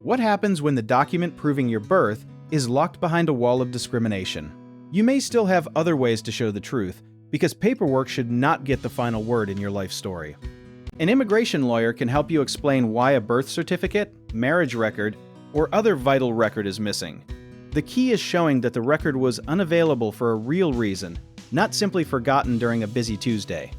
What happens when the document proving your birth is locked behind a wall of discrimination? You may still have other ways to show the truth, because paperwork should not get the final word in your life story. An immigration lawyer can help you explain why a birth certificate, marriage record, or other vital record is missing. The key is showing that the record was unavailable for a real reason, not simply forgotten during a busy Tuesday.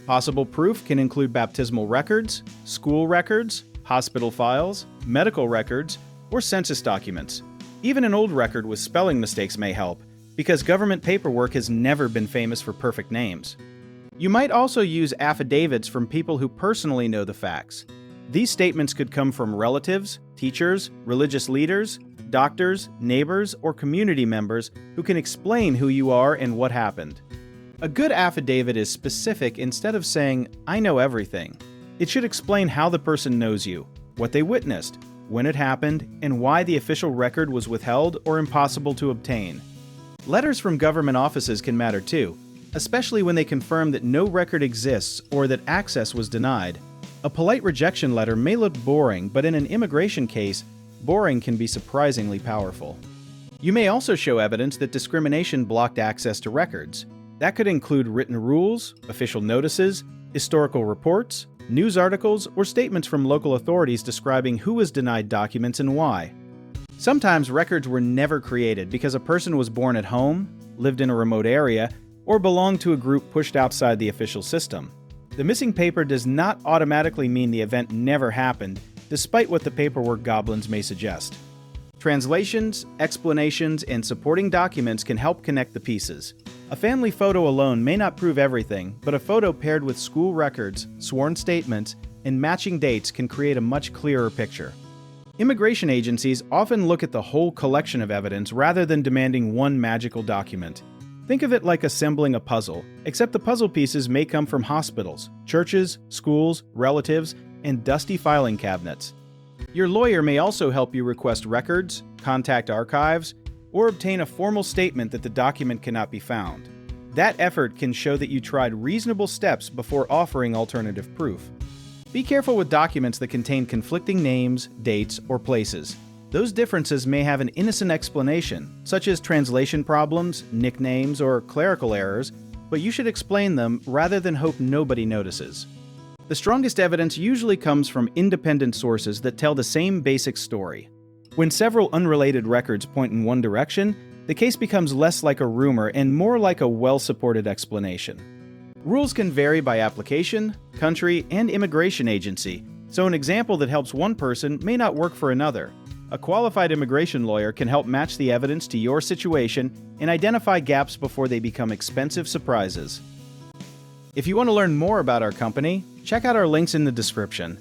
Possible proof can include baptismal records, school records, hospital files, medical records, or census documents. Even an old record with spelling mistakes may help, because government paperwork has never been famous for perfect names. You might also use affidavits from people who personally know the facts. These statements could come from relatives, teachers, religious leaders, doctors, neighbors, or community members who can explain who you are and what happened. A good affidavit is specific instead of saying, "I know everything." It should explain how the person knows you, what they witnessed, when it happened, and why the official record was withheld or impossible to obtain. Letters from government offices can matter too, especially when they confirm that no record exists or that access was denied. A polite rejection letter may look boring, but in an immigration case, boring can be surprisingly powerful. You may also show evidence that discrimination blocked access to records. That could include written rules, official notices, historical reports, news articles, or statements from local authorities describing who was denied documents and why. Sometimes records were never created because a person was born at home, lived in a remote area, or belonged to a group pushed outside the official system. The missing paper does not automatically mean the event never happened, despite what the paperwork goblins may suggest. Translations, explanations, and supporting documents can help connect the pieces. A family photo alone may not prove everything, but a photo paired with school records, sworn statements, and matching dates can create a much clearer picture. Immigration agencies often look at the whole collection of evidence rather than demanding one magical document. Think of it like assembling a puzzle, except the puzzle pieces may come from hospitals, churches, schools, relatives, and dusty filing cabinets. Your lawyer may also help you request records, contact archives, or obtain a formal statement that the document cannot be found. That effort can show that you tried reasonable steps before offering alternative proof. Be careful with documents that contain conflicting names, dates, or places. Those differences may have an innocent explanation, such as translation problems, nicknames, or clerical errors, but you should explain them rather than hope nobody notices. The strongest evidence usually comes from independent sources that tell the same basic story. When several unrelated records point in one direction, the case becomes less like a rumor and more like a well-supported explanation. Rules can vary by application, country, and immigration agency, so an example that helps one person may not work for another. A qualified immigration lawyer can help match the evidence to your situation and identify gaps before they become expensive surprises. If you want to learn more about our company, check out our links in the description.